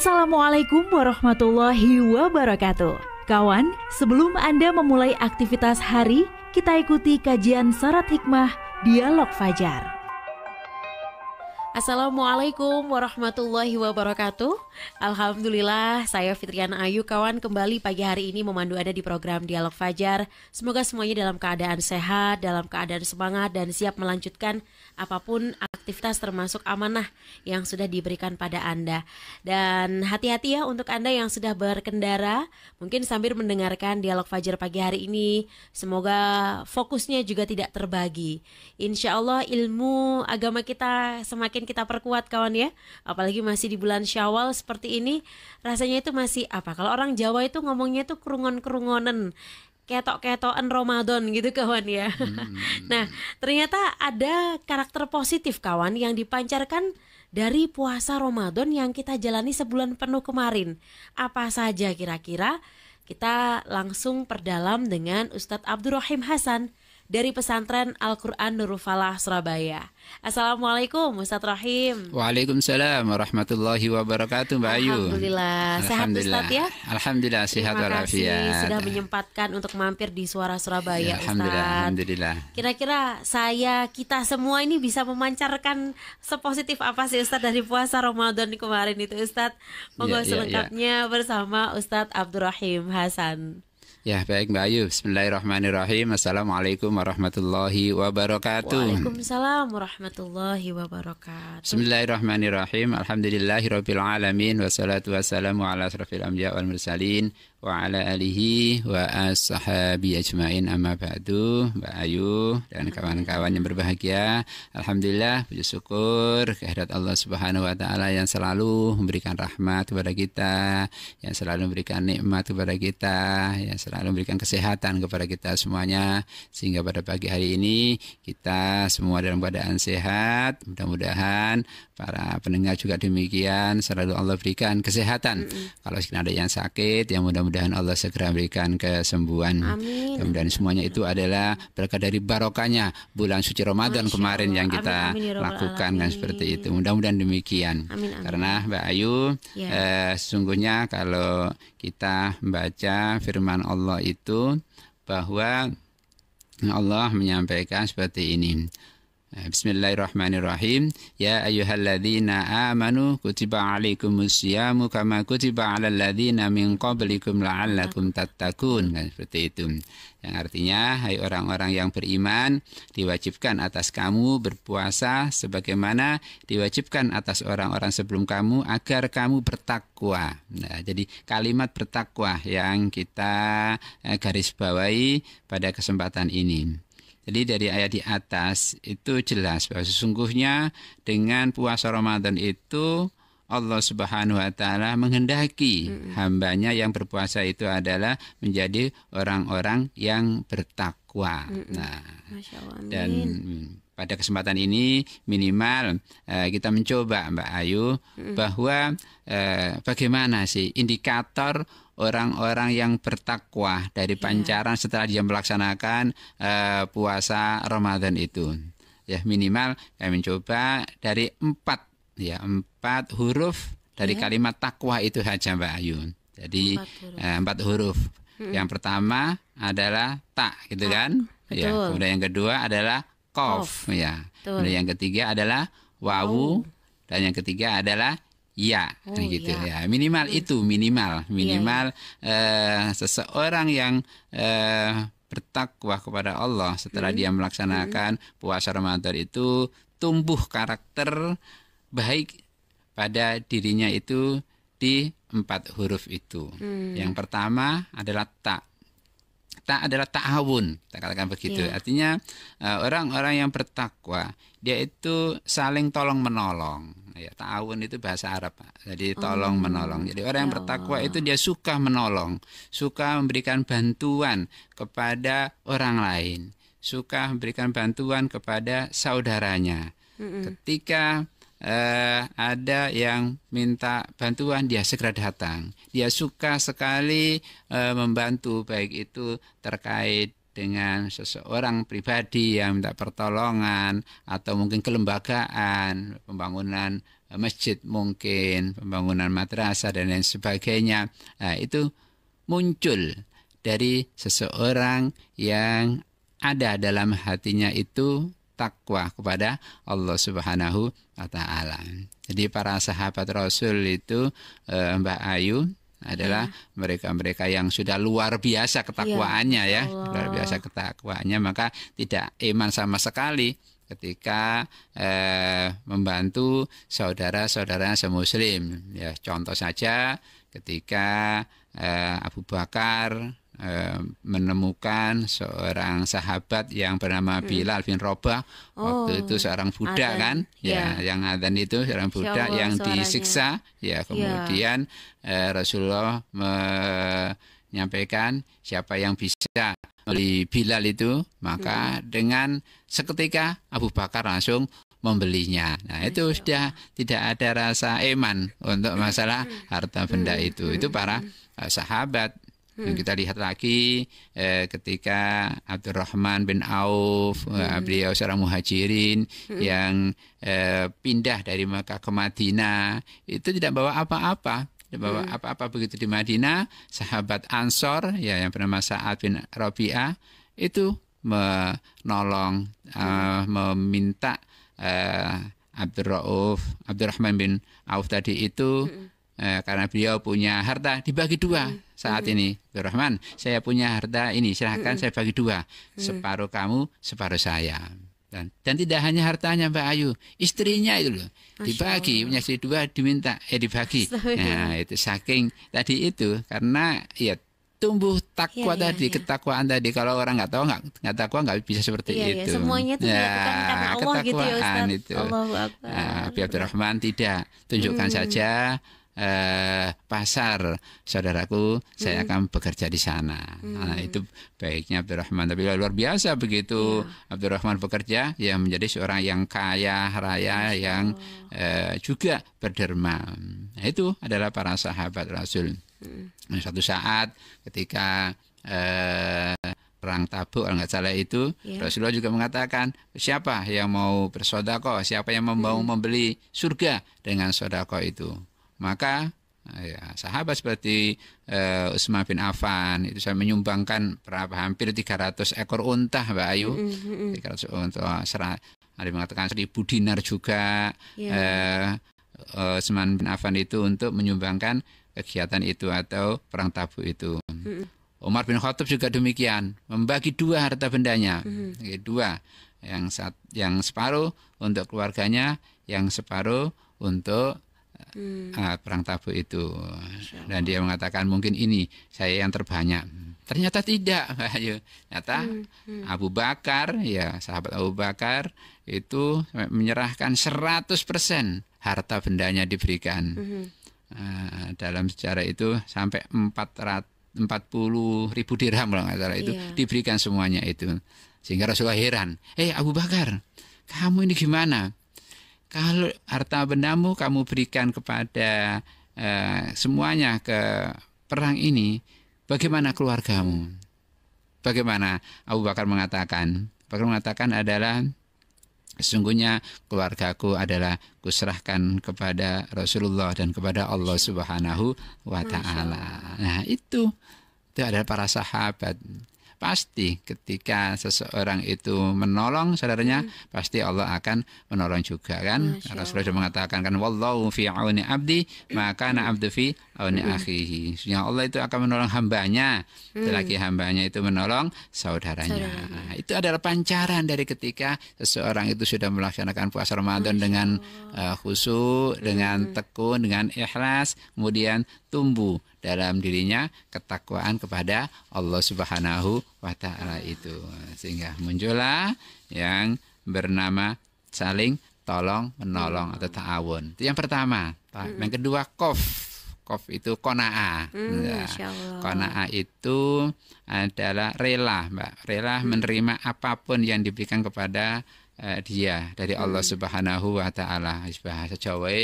Assalamualaikum warahmatullahi wabarakatuh. Kawan, sebelum Anda memulai aktivitas hari, kita ikuti kajian Syarat Hikmah Dialog Fajar. Assalamualaikum warahmatullahi wabarakatuh. Alhamdulillah, saya Fitriana Ayu, kawan, kembali pagi hari ini memandu Anda di program Dialog Fajar. Semoga semuanya dalam keadaan sehat, dalam keadaan semangat, dan siap melanjutkan apapun aktivitas termasuk amanah yang sudah diberikan pada Anda. Dan hati-hati ya untuk Anda yang sudah berkendara, mungkin sambil mendengarkan Dialog Fajar pagi hari ini. Semoga fokusnya juga tidak terbagi. Insya Allah ilmu agama kita semakin kita perkuat, kawan ya. Apalagi masih di bulan Syawal seperti ini, rasanya itu masih apa? Kalau orang Jawa itu ngomongnya itu kerungon-kerungonen, ketok-ketokan Ramadan gitu, kawan ya. Nah, ternyata ada karakter positif, kawan, yang dipancarkan dari puasa Ramadan yang kita jalani sebulan penuh kemarin. Apa saja kira-kira? Kita langsung perdalam dengan Ustadz Abdurrahim Hasan dari Pesantren Al-Quran Nurul Falah, Surabaya. Assalamualaikum Ustadz Rahim. Waalaikumsalam warahmatullahi wabarakatuh, Mbak Ayu. Alhamdulillah. Sehat Ustadz ya? Alhamdulillah, sehat walafiat. Terima kasih sudah menyempatkan untuk mampir di Suara Surabaya, Alhamdulillah, Ustadz. Alhamdulillah. Kira-kira kita semua ini bisa memancarkan sepositif apa sih Ustadz dari puasa Ramadan kemarin itu, Ustadz? Monggo selengkapnya bersama Ustadz Abdurrahim Hasan. Ya, baik Mbak Ayu. Bismillahirrahmanirrahim. Assalamualaikum warahmatullahi wabarakatuh. Waalaikumsalam warahmatullahi wabarakatuh. Bismillahirrahmanirrahim. Alhamdulillahirabbil alamin, wassalatu wassalamu ala asrofil anbiya wal mursalin wa ala alihi wa ashabi ajmain, amma ba'du. Mbak Ayu dan kawan-kawan yang berbahagia, alhamdulillah, puji syukur kehadirat Allah Subhanahu wa taala yang selalu memberikan rahmat kepada kita, yang selalu memberikan nikmat kepada kita, yang selalu memberikan kesehatan kepada kita semuanya, sehingga pada pagi hari ini kita semua dalam keadaan sehat. Mudah-mudahan para pendengar juga demikian, selalu Allah berikan kesehatan. Kalau ada yang sakit, yang mudah-mudahan Allah segera berikan kesembuhan. Amin. Kemudian semuanya itu adalah berkat dari barokahnya bulan suci Ramadan kemarin yang kita lakukan, kan seperti itu. Mudah-mudahan demikian. Amin. Karena Mbak Ayu, sesungguhnya kalau kita membaca firman Allah itu, bahwa Allah menyampaikan seperti ini. Bismillahirrahmanirrahim. Ya ayyuhalladzina amanu kutiba alaikumusyamu kama kutiba alal ladzina min qablikum la'allakum tattaqun, kan seperti itu. Yang artinya, hai orang-orang yang beriman, diwajibkan atas kamu berpuasa sebagaimana diwajibkan atas orang-orang sebelum kamu agar kamu bertakwa. Nah, jadi kalimat bertakwa yang kita garis bawahi pada kesempatan ini. Jadi dari ayat di atas itu jelas bahwa sesungguhnya dengan puasa Ramadan itu Allah Subhanahu wa taala menghendaki hambanya yang berpuasa itu adalah menjadi orang-orang yang bertakwa. Nah, dan pada kesempatan ini minimal kita mencoba, Mbak Ayu, bahwa bagaimana sih indikator orang-orang yang bertakwa dari pancaran setelah dia melaksanakan puasa Ramadan itu. Ya, minimal kami mencoba dari 4 huruf dari kalimat takwa itu saja, Mbak Ayu. Jadi 4 huruf. Yang pertama adalah ta, gitu kan? Ya, kemudian yang kedua adalah qaf, ya. Kemudian yang ketiga adalah wawu, dan yang ketiga adalah ya, gitu ya. Minimal itu minimal seseorang yang bertakwa kepada Allah setelah dia melaksanakan puasa Ramadan itu tumbuh karakter baik pada dirinya itu di 4 huruf itu. Yang pertama adalah ta. Ta adalah ta'awun, kita katakan begitu. Artinya orang-orang yang bertakwa dia itu saling tolong menolong. Ya, ta'awun itu bahasa Arab, Pak. Jadi tolong menolong. Jadi orang yang bertakwa itu dia suka menolong, suka memberikan bantuan kepada orang lain, suka memberikan bantuan kepada saudaranya. Ketika ada yang minta bantuan, dia segera datang. Dia suka sekali membantu, baik itu terkait dengan seseorang pribadi yang minta pertolongan atau mungkin kelembagaan, pembangunan masjid mungkin, pembangunan madrasah dan lain sebagainya. Nah, itu muncul dari seseorang yang ada dalam hatinya itu takwa kepada Allah Subhanahu wa taala. Jadi para sahabat Rasul itu Mbak Ayu adalah mereka-mereka yang sudah luar biasa ketakwaannya ya, luar biasa ketakwaannya, maka tidak iman sama sekali ketika membantu saudara-saudara semuslim. Ya, contoh saja ketika Abu Bakar menemukan seorang sahabat yang bernama Bilal bin Rabah. Waktu itu seorang budak kan, yang adzan itu seorang budak yang disiksa. Ya, kemudian Rasulullah menyampaikan siapa yang bisa membeli Bilal itu, maka dengan seketika Abu Bakar langsung membelinya. Nah, itu sudah tidak ada rasa iman untuk masalah harta benda itu. Itu para sahabat. Kita lihat lagi ketika Abdurrahman bin Auf, beliau seorang muhajirin yang pindah dari Makkah ke Madinah, itu tidak bawa apa-apa. Bahwa apa-apa begitu di Madinah, sahabat Ansor ya yang bernama Sa'ad bin Rabi'ah itu menolong, meminta Abdurrahman bin Auf tadi itu karena beliau punya harta dibagi dua saat ini. Abdurrahman, saya punya harta ini, silahkan saya bagi dua, separuh kamu, separuh saya. Dan tidak hanya hartanya Mbak Ayu, istrinya itu loh dibagi, punya istri dua diminta dibagi. Nah, itu saking tadi itu karena ya tumbuh takwa tadi, ketakwaan tadi. Kalau orang nggak tahu, nggak takwa nggak bisa seperti itu. Semuanya itu dilakukan karena Allah gitu ya Ustaz. Itu. Abdurrahman tidak, tunjukkan saja pasar saudaraku, saya akan bekerja di sana. Nah, itu baiknya Abdurrahman. Tapi luar biasa begitu Abdurrahman bekerja, ya menjadi seorang yang kaya raya, yang juga berderma. Nah, itu adalah para sahabat Rasul. Suatu saat ketika perang Tabuk kalau nggak salah itu, Rasulullah juga mengatakan siapa yang mau bersedekah, siapa yang mau membeli surga dengan sedekah itu. Maka ya, sahabat seperti Utsman bin Affan itu saya menyumbangkan hampir 300 ekor unta Mbak Ayu. 300 unta, ada yang mengatakan 1.000 dinar juga. Utsman bin Affan itu untuk menyumbangkan kegiatan itu atau perang Tabuk itu. Umar bin Khattab juga demikian, membagi dua harta bendanya. Dua, yang separuh untuk keluarganya, yang separuh untuk perang Tabuk itu. Dan dia mengatakan mungkin ini saya yang terbanyak. Ternyata tidak. Ternyata Abu Bakar, ya sahabat Abu Bakar itu menyerahkan 100% harta bendanya diberikan. Dalam sejarah itu sampai 40.000 dirham kalau nggak salah itu diberikan semuanya itu. Sehingga Rasulullah heran, Abu Bakar, kamu ini gimana? Kalau harta bendamu kamu berikan kepada semuanya ke perang ini, bagaimana keluargamu? Bagaimana? Abu Bakar mengatakan adalah sesungguhnya keluargaku adalah kuserahkan kepada Rasulullah dan kepada Allah Subhanahu wa taala. Nah, itu adalah para sahabat. Pasti ketika seseorang itu menolong saudaranya, pasti Allah akan menolong juga kan. Rasulullah sudah mengatakan kan, wallahu fi auni abdi maka na abdu fi auni akhihi. Maksudnya Allah itu akan menolong hambanya selagi hambanya itu menolong saudaranya. Nah, itu adalah pancaran dari ketika seseorang itu sudah melaksanakan puasa Ramadan dengan khusyuk, dengan tekun, dengan ikhlas, kemudian tumbuh dalam dirinya ketakwaan kepada Allah Subhanahu wa taala itu, sehingga muncullah yang bernama saling tolong menolong atau ta'awun. Itu yang pertama. Yang kedua Qof itu qanaah. Qanaah itu adalah rela, Mbak. Rela menerima apapun yang diberikan kepada dia dari Allah Subhanahu wa taala. Bahasa Jawa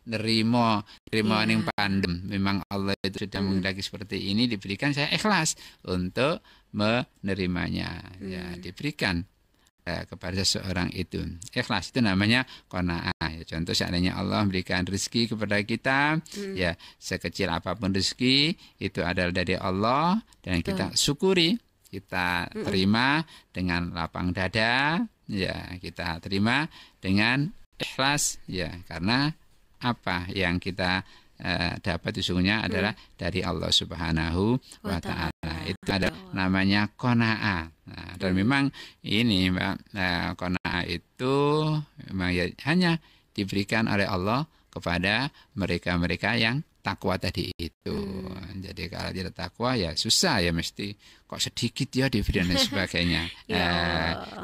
nerimo ning pandem. Memang Allah itu sudah menghendaki seperti ini, diberikan, saya ikhlas untuk menerimanya. Ya, diberikan kepada seseorang itu. Ikhlas itu namanya qanaah. Ya, contoh seandainya Allah memberikan rezeki kepada kita, ya sekecil apapun rezeki itu adalah dari Allah dan kita syukuri, kita terima dengan lapang dada, ya kita terima dengan ikhlas, ya karena apa yang kita dapat sesungguhnya adalah dari Allah Subhanahu wa taala. Itu ada namanya qanaah. Nah, dan memang ini Mbak, qanaah itu memang ya, hanya diberikan oleh Allah kepada mereka-mereka yang takwa tadi itu. Jadi kalau tidak takwa ya susah, ya mesti kok sedikit ya diberi dan sebagainya.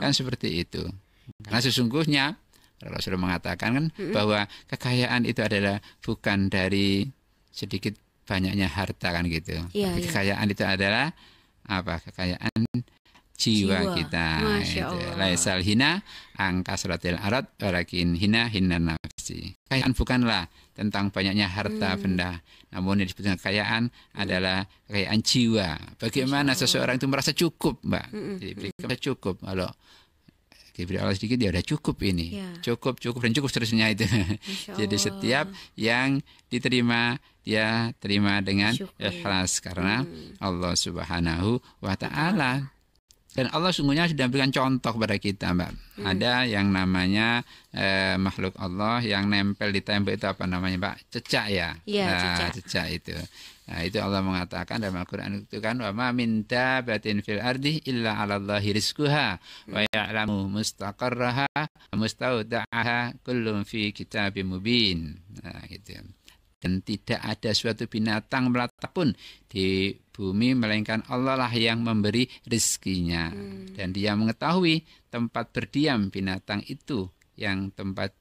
Kan seperti itu. Karena sesungguhnya Rasulullah mengatakan kan bahwa kekayaan itu adalah bukan dari sedikit banyaknya harta kan gitu. Tapi kekayaan itu adalah apa? Kekayaan jiwa kita. Laisal hina angka suratil arad walakin hina nafsi. Kekayaan bukanlah tentang banyaknya harta benda, namun yang disebut kekayaan adalah kekayaan jiwa. Bagaimana seseorang itu merasa cukup, Mbak? Jadi cukup kalau diberi Allah sedikit ya udah cukup ini, cukup dan cukup seterusnya itu. Jadi setiap yang diterima dia terima dengan ikhlas karena Allah Subhanahu wa taala. Dan Allah sungguhnya sudah berikan contoh kepada kita, Mbak. Ada yang namanya makhluk Allah yang nempel di tembok itu apa namanya, Mbak? Cecak ya. Cecak itu. Nah, itu Allah mengatakan dalam Al-Qur'an itu kan, wa ma min dabbatin fil ardi illa 'alallahi rizquha wa ya'lamu mustaqarraha wa mustawda'aha kullun fi kitabim mubin. Nah, gitu. Dan tidak ada suatu binatang melata pun di bumi melainkan Allah lah yang memberi rezekinya. Dan dia mengetahui tempat berdiam binatang itu, yang tempat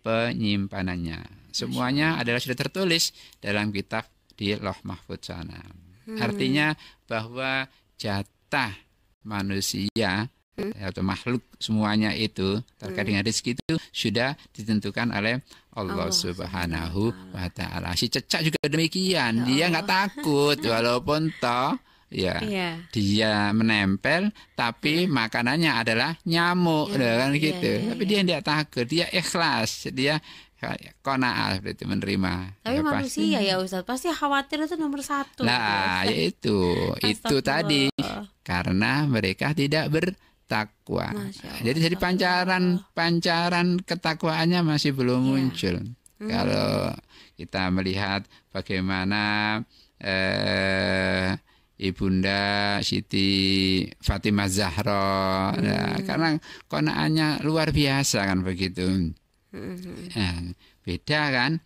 penyimpanannya. Semuanya adalah sudah tertulis dalam kitab di Lauh Mahfuz sana. Artinya bahwa jatah manusia atau makhluk semuanya itu terkait dengan rezeki itu sudah ditentukan oleh Allah Subhanahu wa taala. Si cecak juga demikian, dia nggak takut walaupun toh dia menempel, tapi makanannya adalah nyamuk, kan gitu. Tapi dia tidak takut, dia ikhlas, dia qanaah berarti menerima. Tapi manusia ya Ustaz pasti khawatir itu nomor satu. Nah, itu tadi karena mereka tidak bertakwa. Jadi pancaran ketakwaannya masih belum muncul. Kalau kita melihat bagaimana Ibunda Siti Fatimah Zahra, karena qanaahnya luar biasa kan begitu. Beda kan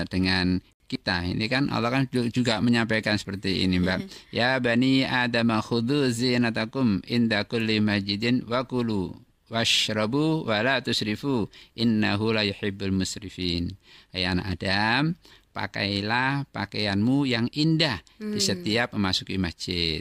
dengan kita. Ini kan Allah kan juga menyampaikan seperti ini, Mbak. Ya bani Adam khudhu zinatakum inda kulli masjidin wa kulu washrabu wa la tusrifu innahu la yuhibbul musrifin. Hai anak Adam, pakailah pakaianmu yang indah di setiap memasuki masjid.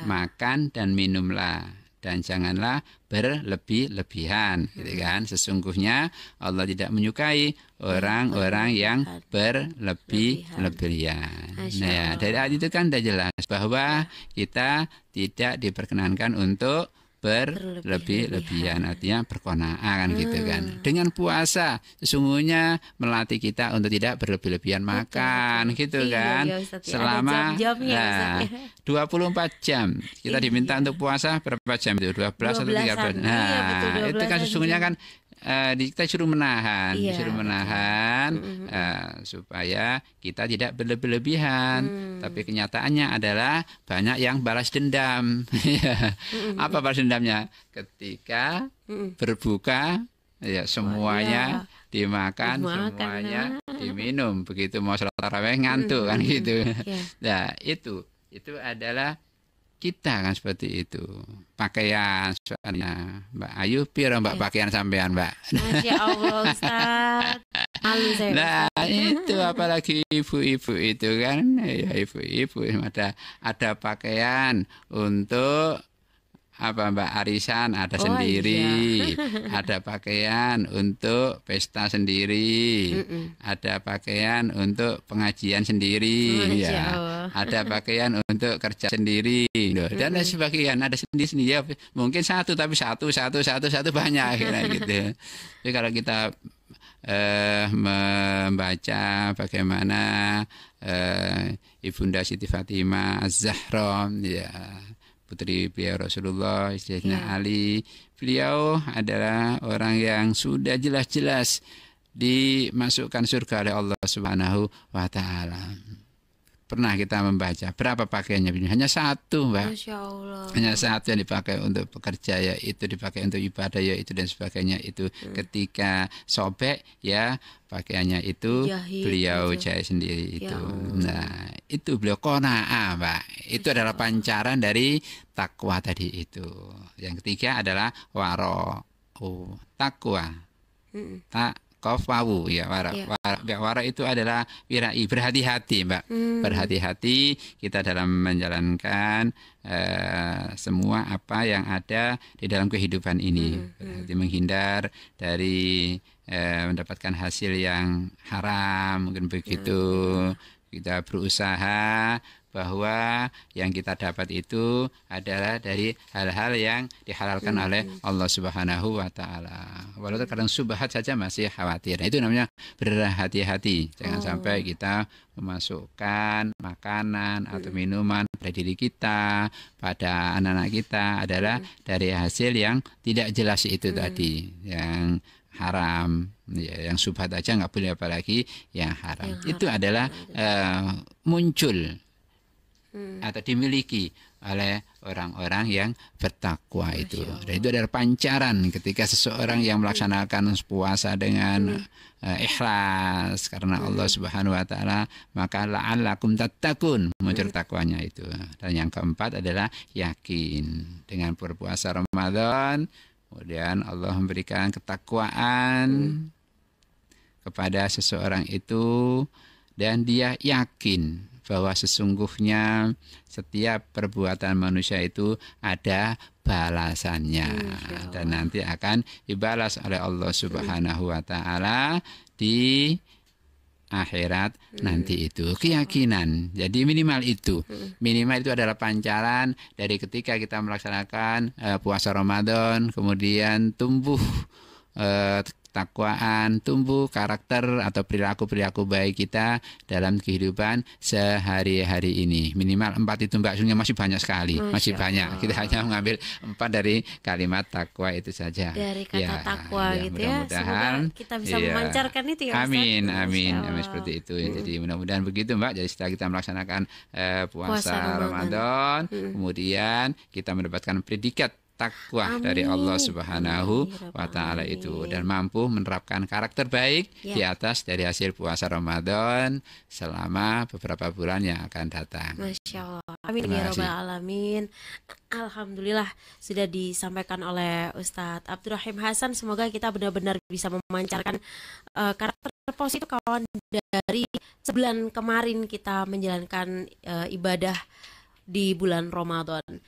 Makan dan minumlah dan janganlah berlebih-lebihan, gitu kan. Sesungguhnya Allah tidak menyukai orang-orang yang berlebih-lebihan. Nah, dari ayat itu kan sudah jelas bahwa kita tidak diperkenankan untuk berlebih-lebihan, artinya berqanaah kan gitu kan. Dengan puasa sesungguhnya melatih kita untuk tidak berlebih-lebihan makan gitu kan. Selama 24 jam kita diminta untuk puasa berapa jam itu? 12 atau 13. Nah, itu kan sesungguhnya kan kita disuruh menahan, supaya kita tidak berlebihan. Tapi kenyataannya adalah banyak yang balas dendam. Apa balas dendamnya? Ketika berbuka, ya semuanya dimakan, semuanya diminum. Begitu mau sholat tarawih ngantuk kan gitu. Nah itu adalah kita kan seperti itu. Pakaian soalnya Mbak Ayu piro Mbak pakaian sampean Mbak. Masya Allah Ustaz. Malu saya. Nah itu apalagi ibu-ibu itu kan, ya ibu-ibu ada pakaian untuk arisan ada sendiri, ada pakaian untuk pesta sendiri, ada pakaian untuk pengajian sendiri, ada pakaian untuk kerja sendiri, dan lain sebagainya. Ada sendiri ya, mungkin satu tapi satu banyak gitu. Jadi kalau kita membaca bagaimana Ibunda Siti Fatimah Az-Zahra, ya, putri beliau Rasulullah, istrinya Ali, beliau adalah orang yang sudah jelas-jelas dimasukkan surga oleh Allah Subhanahu wa Ta'ala. Pernah kita membaca berapa pakaiannya? Hanya satu, Mbak. Masya Allah. Hanya satu yang dipakai untuk bekerja, ya itu dipakai untuk ibadah, ya itu dan sebagainya. Itu ketika sobek, ya pakaiannya itu jahit, beliau jahit sendiri itu. Nah, itu beliau qanaah, Mbak. Itu adalah pancaran dari takwa tadi itu. Yang ketiga adalah waro, takwa. Qafawu, ya, wara itu adalah wirai, berhati-hati, Mbak. Berhati-hati kita dalam menjalankan semua apa yang ada di dalam kehidupan ini. Berhati menghindar dari mendapatkan hasil yang haram, mungkin begitu. Kita berusaha bahwa yang kita dapat itu adalah dari hal-hal yang dihalalkan oleh Allah Subhanahu wa Ta'ala. Walaupun kadang subhat saja masih khawatir. Nah, itu namanya berhati-hati. Jangan sampai kita memasukkan makanan atau minuman pada diri kita, pada anak-anak kita adalah dari hasil yang tidak jelas itu tadi, yang haram, ya, yang subhat aja nggak boleh, apalagi yang haram. Itu adalah muncul atau dimiliki oleh orang-orang yang bertakwa itu. Dan itu adalah pancaran ketika seseorang yang melaksanakan puasa dengan ikhlas karena Allah Subhanahu wa Ta'ala, maka la'allakum tattaqun, muncul takwanya itu. Dan yang keempat adalah yakin dengan berpuasa Ramadan, kemudian Allah memberikan ketakwaan kepada seseorang itu, dan dia yakin bahwa sesungguhnya setiap perbuatan manusia itu ada balasannya, dan nanti akan dibalas oleh Allah Subhanahu wa Ta'ala di akhirat nanti itu. Keyakinan, jadi minimal itu adalah pancaran dari ketika kita melaksanakan puasa Ramadan, kemudian tumbuh takwaan, tumbuh karakter atau perilaku-perilaku baik kita dalam kehidupan sehari-hari ini. Minimal 4 itu, Mbak. Sebenarnya masih banyak sekali, masih banyak. Kita hanya mengambil 4 dari kalimat takwa itu saja. Dari kata takwa gitu ya. Semoga kita bisa memancarkan itu ya, Ustaz. Amin, seperti itu. Jadi mudah-mudahan begitu, Mbak. Jadi setelah kita melaksanakan puasa Ramadan, kemudian kita mendapatkan predikat takwa dari Allah Subhanahu wa Ta'ala itu, dan mampu menerapkan karakter baik di atas dari hasil puasa Ramadan selama beberapa bulan yang akan datang. Masya Allah. Amin ya Rabbal Alamin. Alhamdulillah sudah disampaikan oleh Ustadz Abdurrahim Hasan. Semoga kita benar-benar bisa memancarkan karakter positif kawan dari sebulan kemarin kita menjalankan ibadah di bulan Ramadan.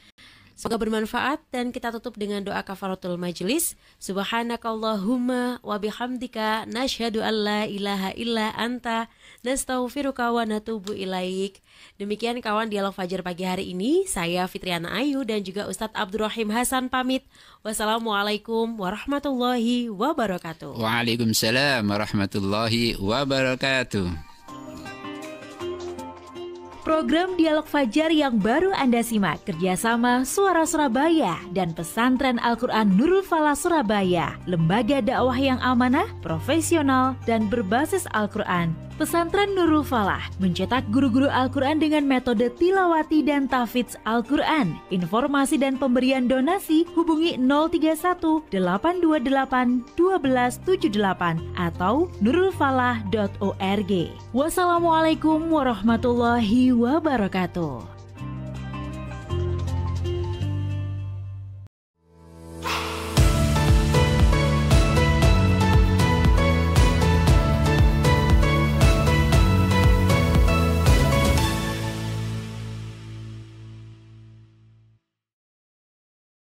Semoga bermanfaat, dan kita tutup dengan doa kafaratul majelis. Subhanakallahumma wa bihamdika nasyhadu an la ilaha illa anta nastaghfiruka wa natubu ilaik. Demikian kawan Dialog Fajar pagi hari ini. Saya Fitriana Ayu dan juga Ustadz Abdurrahim Hasan pamit. Wassalamualaikum warahmatullahi wabarakatuh. Waalaikumsalam warahmatullahi wabarakatuh. Program Dialog Fajar yang baru Anda simak kerjasama Suara Surabaya dan Pesantren Al-Quran Nurul Falah Surabaya, lembaga dakwah yang amanah, profesional, dan berbasis Al-Quran. Pesantren Nurul Falah mencetak guru-guru Al-Quran dengan metode tilawati dan tahfidz Al-Quran. Informasi dan pemberian donasi hubungi 031 828 1278 atau nurulfalah.org. Wassalamualaikum warahmatullahi wabarakatuh.